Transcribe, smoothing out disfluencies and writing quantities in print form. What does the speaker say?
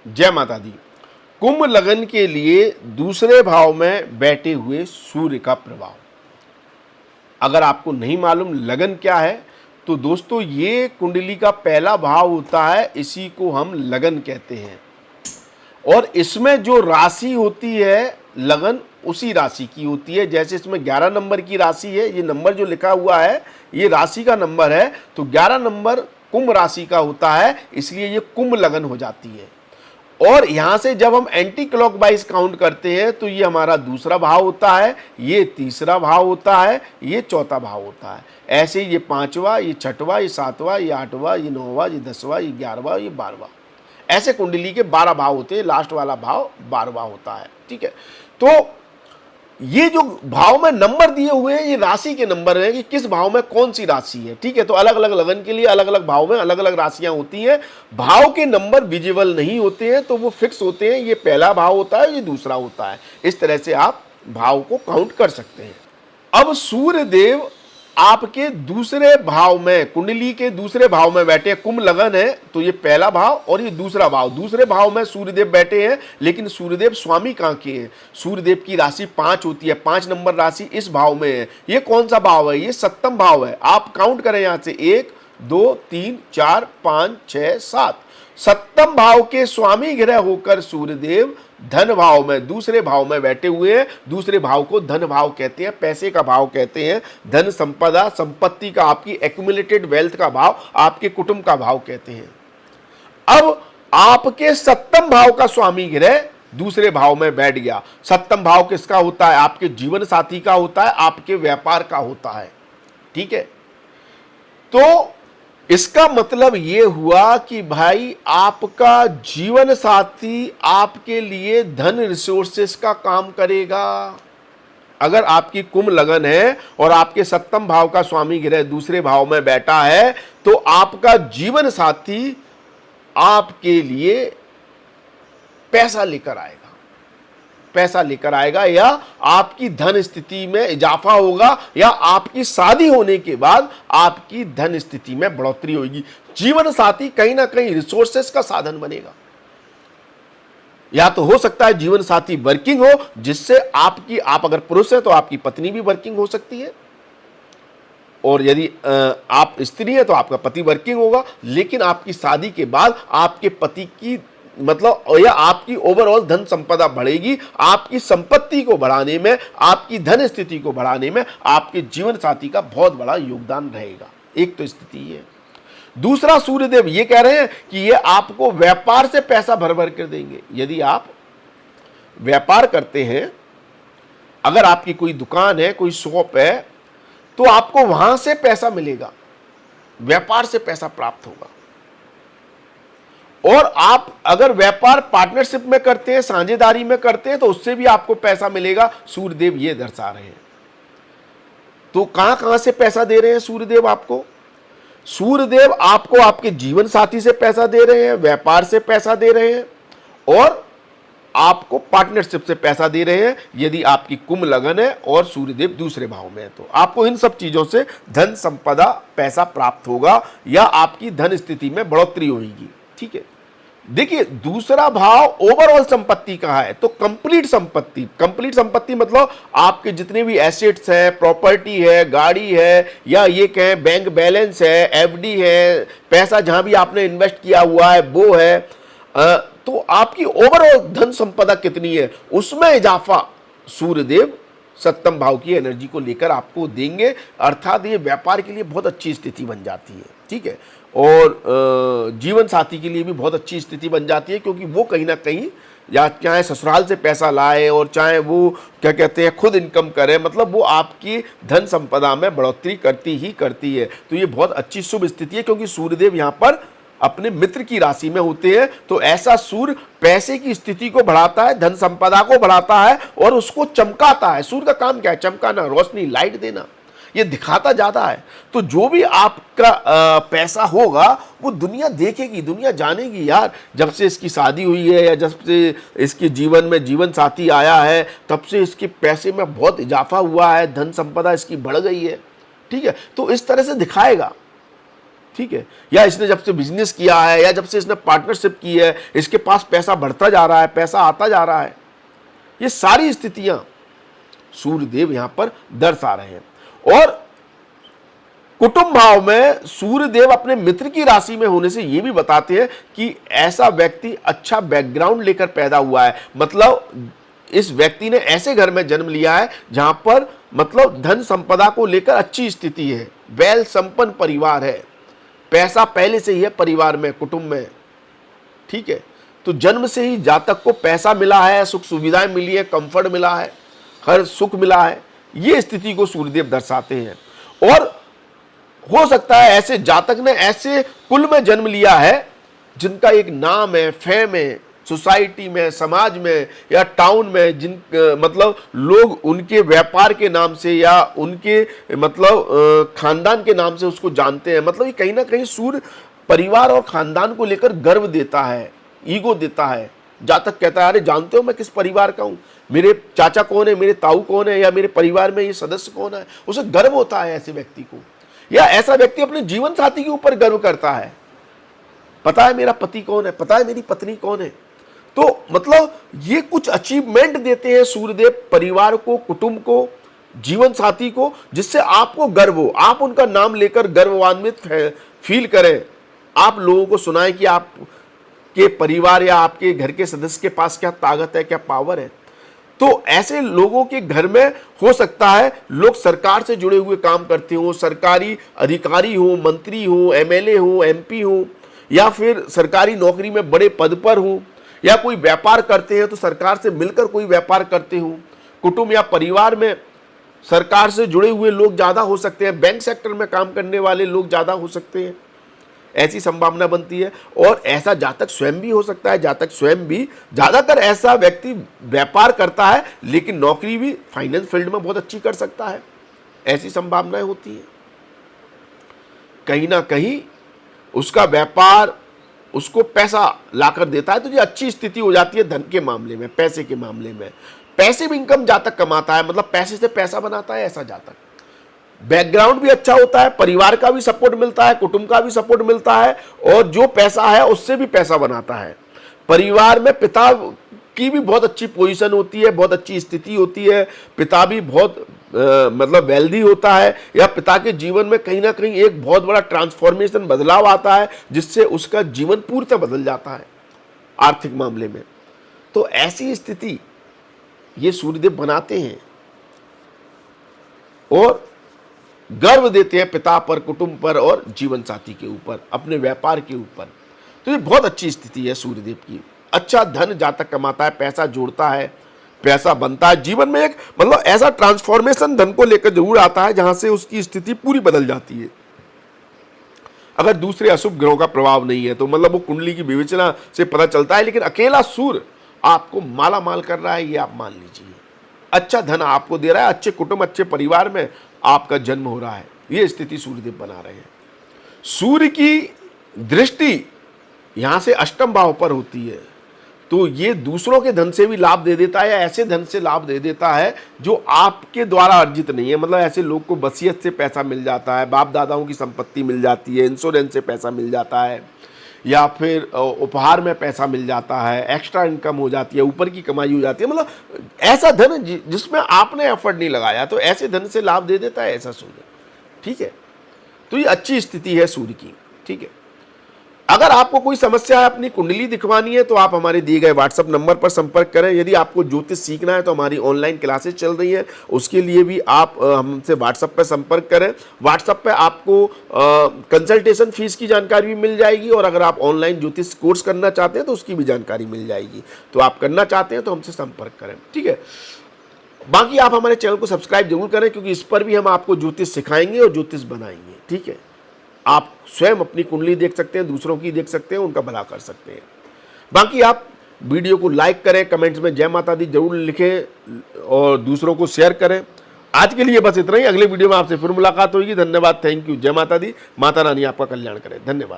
जय माता दी। कुंभ लगन के लिए दूसरे भाव में बैठे हुए सूर्य का प्रभाव। अगर आपको नहीं मालूम लगन क्या है, तो दोस्तों ये कुंडली का पहला भाव होता है, इसी को हम लगन कहते हैं। और इसमें जो राशि होती है लगन, उसी राशि की होती है। जैसे इसमें 11 नंबर की राशि है, ये नंबर जो लिखा हुआ है ये राशि का नंबर है, तो 11 नंबर कुंभ राशि का होता है, इसलिए ये कुंभ लगन हो जाती है। और यहां से जब हम एंटी क्लॉकवाइज काउंट करते हैं तो ये हमारा दूसरा भाव होता है, ये तीसरा भाव होता है, ये चौथा भाव होता है। ऐसे ये पांचवा, ये छठवां, ये सातवां, ये आठवां, ये नौवां, ये 10वां, ये 11वां, ये 12वां। ऐसे कुंडली के 12 भाव होते हैं, लास्ट वाला भाव 12वां होता है। ठीक है, तो ये जो भाव में नंबर दिए हुए हैं ये राशि के नंबर हैं कि किस भाव में कौन सी राशि है। ठीक है, तो अलग अलग लगन के लिए अलग अलग भाव में अलग अलग राशियां होती हैं। भाव के नंबर विजिबल नहीं होते हैं, तो वो फिक्स होते हैं, ये पहला भाव होता है, ये दूसरा होता है। इस तरह से आप भाव को काउंट कर सकते हैं। अब सूर्य देव आपके दूसरे भाव में, कुंडली के दूसरे भाव में बैठे, कुंभ लगन है तो ये पहला भाव और ये दूसरा भाव, दूसरे भाव में सूर्यदेव बैठे हैं। लेकिन सूर्यदेव स्वामी कहां के हैं? सूर्यदेव की राशि 5 होती है, 5 नंबर राशि इस भाव में है। ये कौन सा भाव है? ये सप्तम भाव है। आप काउंट करें यहां से 1 2 3 4 5 6 7, सप्तम भाव के स्वामी ग्रह होकर सूर्यदेव धन भाव में, दूसरे भाव में बैठे हुए हैं। दूसरे भाव को धन भाव कहते हैं, पैसे का भाव कहते हैं, धन संपदा, संपत्ति का, आपकी एक्यूमुलेटेड वेल्थ का भाव, आपके कुटुंब का भाव कहते हैं। अब आपके सप्तम भाव का स्वामी ग्रह दूसरे भाव में बैठ गया। सप्तम भाव किसका होता है? आपके जीवन साथी का होता है, आपके व्यापार का होता है। ठीक है, तो इसका मतलब यह हुआ कि भाई आपका जीवन साथी आपके लिए धन रिसोर्सेस का काम करेगा। अगर आपकी कुंभ लगन है और आपके सप्तम भाव का स्वामी ग्रह दूसरे भाव में बैठा है, तो आपका जीवन साथी आपके लिए पैसा लेकर आएगा, पैसा लेकर आएगा, या आपकी धन स्थिति में इजाफा होगा, या आपकी शादी होने के बाद आपकी धन स्थिति में बढ़ोतरी होगी। जीवन साथी कहीं ना कहीं रिसोर्सेस का साधन बनेगा। या तो हो सकता है जीवन साथी वर्किंग हो, जिससे आप अगर पुरुष हैं तो आपकी पत्नी भी वर्किंग हो सकती है, और यदि आप स्त्री हैं तो आपका पति वर्किंग होगा। लेकिन आपकी शादी के बाद आपके पति की मतलब या आपकी ओवरऑल धन संपदा बढ़ेगी। आपकी संपत्ति को बढ़ाने में, आपकी धन स्थिति को बढ़ाने में आपके जीवन साथी का बहुत बड़ा योगदान रहेगा। एक तो स्थिति है। दूसरा, सूर्यदेव ये कह रहे हैं कि ये आपको व्यापार से पैसा भर भर कर देंगे। यदि आप व्यापार करते हैं, अगर आपकी कोई दुकान है, कोई शॉप है, तो आपको वहां से पैसा मिलेगा, व्यापार से पैसा प्राप्त होगा। और आप अगर व्यापार पार्टनरशिप में करते हैं, साझेदारी में करते हैं, तो उससे भी आपको पैसा मिलेगा। सूर्यदेव ये दर्शा रहे हैं। तो कहां कहां से पैसा दे रहे हैं सूर्यदेव आपको? सूर्यदेव आपको आपके जीवन साथी से पैसा दे रहे हैं, व्यापार से पैसा दे रहे हैं, और आपको पार्टनरशिप से पैसा दे रहे हैं। यदि आपकी कुंभ लगन है और सूर्यदेव दूसरे भाव में है, तो आपको इन सब चीजों से धन संपदा, पैसा प्राप्त होगा, या आपकी धन स्थिति में बढ़ोतरी होगी। ठीक है, देखिए दूसरा भाव ओवरऑल संपत्ति का है, तो कंप्लीट संपत्ति, कंप्लीट संपत्ति मतलब आपके जितने भी एसेट्स है, प्रॉपर्टी है, गाड़ी है, या ये कहें बैंक बैलेंस है, एफडी है, पैसा जहां भी आपने इन्वेस्ट किया हुआ है वो है, तो आपकी ओवरऑल धन संपदा कितनी है, उसमें इजाफा सूर्यदेव सप्तम भाव की एनर्जी को लेकर आपको देंगे। अर्थात ये व्यापार के लिए बहुत अच्छी स्थिति बन जाती है। ठीक है, और जीवन साथी के लिए भी बहुत अच्छी स्थिति बन जाती है, क्योंकि वो कहीं ना कहीं या चाहे ससुराल से पैसा लाए और चाहे वो क्या कहते हैं खुद इनकम करे, मतलब वो आपकी धन संपदा में बढ़ोतरी करती ही करती है। तो ये बहुत अच्छी शुभ स्थिति है, क्योंकि सूर्यदेव यहाँ पर अपने मित्र की राशि में होते हैं। तो ऐसा सूर्य पैसे की स्थिति को बढ़ाता है, धन संपदा को बढ़ाता है और उसको चमकाता है। सूर्य का काम क्या है? चमकाना, रोशनी, लाइट देना, ये दिखाता ज्यादा है। तो जो भी आपका पैसा होगा वो दुनिया देखेगी, दुनिया जानेगी। यार जब से इसकी शादी हुई है या जब से इसके जीवन में जीवन साथी आया है, तब से इसके पैसे में बहुत इजाफा हुआ है, धन संपदा इसकी बढ़ गई है। ठीक है, तो इस तरह से दिखाएगा। ठीक है, या इसने जब से बिजनेस किया है या जब से इसने पार्टनरशिप की है, इसके पास पैसा बढ़ता जा रहा है, पैसा आता जा रहा है। ये सारी स्थितियां सूर्यदेव यहां पर दर्शा रहे हैं। और कुटुंब भाव में सूर्यदेव अपने मित्र की राशि में होने से यह भी बताते हैं कि ऐसा व्यक्ति अच्छा बैकग्राउंड लेकर पैदा हुआ है, मतलब इस व्यक्ति ने ऐसे घर में जन्म लिया है जहां पर मतलब धन संपदा को लेकर अच्छी स्थिति है, वेल संपन्न परिवार है, पैसा पहले से ही है परिवार में, कुटुंब में, ठीक है। तो जन्म से ही जातक को पैसा मिला है, सुख सुविधाएं मिली है, कंफर्ट मिला है, हर सुख मिला है, ये स्थिति को सूर्यदेव दर्शाते हैं। और हो सकता है ऐसे जातक ने ऐसे कुल में जन्म लिया है जिनका एक नाम है, फेम है, सोसाइटी में, समाज में या टाउन में, जिन मतलब लोग उनके व्यापार के नाम से या उनके मतलब खानदान के नाम से उसको जानते हैं। मतलब ये कहीं ना कहीं सूर्य परिवार और खानदान को लेकर गर्व देता है, ईगो देता है। जातक कहता है अरे जानते हो मैं किस परिवार का हूं, मेरे चाचा कौन है, मेरे ताऊ कौन है, या मेरे परिवार में ये सदस्य कौन है, उसे गर्व होता है ऐसे व्यक्ति को। या ऐसा व्यक्ति अपने जीवन साथी के ऊपर गर्व करता है, पता है मेरा पति कौन है, पता है मेरी पत्नी कौन है। तो मतलब ये कुछ अचीवमेंट देते हैं सूर्यदेव परिवार को, कुटुंब को, जीवन साथी को, जिससे आपको गर्व हो, आप उनका नाम लेकर गर्वान्वित फील करें, आप लोगों को सुनाएं कि आप के परिवार या आपके घर के सदस्य के पास क्या ताकत है, क्या पावर है। तो ऐसे लोगों के घर में हो सकता है लोग सरकार से जुड़े हुए काम करते हो, सरकारी अधिकारी हो, मंत्री हो, एमएलए हो, एमपी हो, या फिर सरकारी नौकरी में बड़े पद पर हो, या कोई व्यापार करते हैं तो सरकार से मिलकर कोई व्यापार करते हो। कुटुंब या परिवार में सरकार से जुड़े हुए लोग ज़्यादा हो सकते हैं, बैंक सेक्टर में काम करने वाले लोग ज़्यादा हो सकते हैं, ऐसी संभावना बनती है। और ऐसा जातक स्वयं भी हो सकता है, जातक स्वयं भी, ज़्यादातर ऐसा व्यक्ति व्यापार करता है लेकिन नौकरी भी फाइनेंस फील्ड में बहुत अच्छी कर सकता है, ऐसी संभावनाएं होती हैं। कहीं ना कहीं उसका व्यापार उसको पैसा लाकर देता है, तो ये अच्छी स्थिति हो जाती है धन के मामले में, पैसे के मामले में। पैसे भी इनकम जातक कमाता है, मतलब पैसे से पैसा बनाता है ऐसा जातक। बैकग्राउंड भी अच्छा होता है, परिवार का भी सपोर्ट मिलता है, कुटुंब का भी सपोर्ट मिलता है, और जो पैसा है उससे भी पैसा बनाता है। परिवार में पिता की भी बहुत अच्छी पोजीशन होती है, बहुत अच्छी स्थिति होती है, पिता भी बहुत मतलब वेल्दी होता है, या पिता के जीवन में कहीं ना कहीं एक बहुत बड़ा ट्रांसफॉर्मेशन, बदलाव आता है, जिससे उसका जीवन पूर्णतः बदल जाता है आर्थिक मामले में। तो ऐसी स्थिति ये सूर्यदेव बनाते हैं और गर्व देते हैं पिता पर, कुटुंब पर और जीवन साथी के ऊपर, अपने व्यापार के ऊपर। तो ये बहुत अच्छी स्थिति है सूर्यदेव की। अच्छा धन जातक कमाता है, पैसा जोड़ता है, पैसा बनता है, जीवन में एक मतलब ऐसा ट्रांसफॉर्मेशन धन को लेकर जरूर आता है जहां से उसकी स्थिति पूरी बदल जाती है। अगर दूसरे अशुभ ग्रहों का प्रभाव नहीं है तो मतलब वो कुंडली की विवेचना से पता चलता है, लेकिन अकेला सूर्य आपको माला माल कर रहा है, ये आप मान लीजिए। अच्छा धन आपको दे रहा है, अच्छे कुटुंब, अच्छे परिवार में आपका जन्म हो रहा है, ये स्थिति सूर्यदेव बना रहे हैं। सूर्य की दृष्टि यहां से अष्टम भाव पर होती है, तो ये दूसरों के धन से भी लाभ दे देता है, या ऐसे धन से लाभ दे देता है जो आपके द्वारा अर्जित नहीं है। मतलब ऐसे लोग को वसीयत से पैसा मिल जाता है, बाप दादाओं की संपत्ति मिल जाती है, इंश्योरेंस से पैसा मिल जाता है, या फिर उपहार में पैसा मिल जाता है, एक्स्ट्रा इनकम हो जाती है, ऊपर की कमाई हो जाती है। मतलब ऐसा धन जिसमें आपने एफर्ट नहीं लगाया, तो ऐसे धन से लाभ दे देता है ऐसा सूर्य, ठीक है। तो ये अच्छी स्थिति है सूर्य की, ठीक है। अगर आपको कोई समस्या है, अपनी कुंडली दिखवानी है, तो आप हमारे दिए गए व्हाट्सएप नंबर पर संपर्क करें। यदि आपको ज्योतिष सीखना है तो हमारी ऑनलाइन क्लासेस चल रही हैं, उसके लिए भी आप हमसे व्हाट्सएप पर संपर्क करें। व्हाट्सएप पे आपको कंसल्टेशन फीस की जानकारी भी मिल जाएगी, और अगर आप ऑनलाइन ज्योतिष कोर्स करना चाहते हैं तो उसकी भी जानकारी मिल जाएगी। तो आप करना चाहते हैं तो हमसे संपर्क करें, ठीक है। बाकी आप हमारे चैनल को सब्सक्राइब जरूर करें, क्योंकि इस पर भी हम आपको ज्योतिष सिखाएंगे और ज्योतिष बनाएंगे, ठीक है। आप स्वयं अपनी कुंडली देख सकते हैं, दूसरों की देख सकते हैं, उनका भला कर सकते हैं। बाकी आप वीडियो को लाइक करें, कमेंट्स में जय माता दी जरूर लिखें और दूसरों को शेयर करें। आज के लिए बस इतना ही, अगले वीडियो में आपसे फिर मुलाकात होगी। धन्यवाद, थैंक यू, जय माता दी, माता रानी आपका कल्याण करें। धन्यवाद।